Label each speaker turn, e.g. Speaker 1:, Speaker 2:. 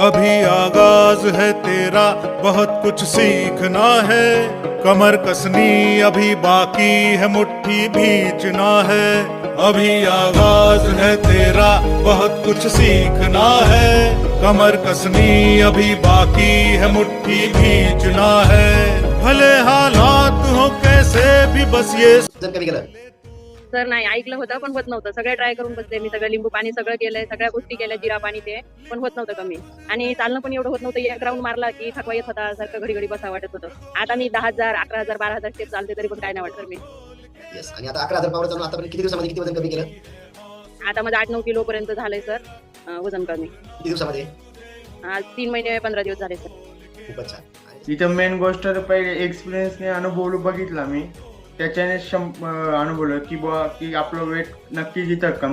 Speaker 1: अभी आगाज है तेरा, बहुत कुछ सीखना है। कमर कसनी अभी बाकी है, मुट्ठी भींचना है। अभी आगाज है तेरा, बहुत कुछ सीखना है। कमर कसनी अभी बाकी है, मुट्ठी भींचना है। भले हालात हो कैसे भी, बस ये
Speaker 2: कमी केलं
Speaker 3: सर नाही ऐकलं होतं पण होत नव्हतं. सगळं ट्राय करून बसले मी, सगळं लिंबू पाणी सगळं केलंय, सगळ्या गोष्टी केल्या, जिरा पाणी ते पण होत नव्हतं कमी. आणि चालणं पण एवढं होत नव्हतं. एक राऊंड मारला की थकवा येत होता, सारखं घडी घडी बसा वाटत होतं. आता मी 10,000 11,000 12,000 स्टेप चालते तरी पण काय नाही वाटत मी.
Speaker 2: येस. आणि आता 11,000 पावलं चालून आतापर्यंत किती दिवसामध्ये किती वजन कमी केलं?
Speaker 3: आता माझं 8-9 किलो पर्यंत झालंय सर वजन कमी.
Speaker 2: किती दिवसामध्ये?
Speaker 3: आज 3 महिने 15 दिवस झाले सर.
Speaker 2: खूपच छान.
Speaker 4: इथं मेन गोष्ट तर पहिले एक्सपिरियन्सने अनुभव बघितला मी, त्याच्याने अनुभवलं की बुवा की आपलं वेट नक्कीच इथं कमी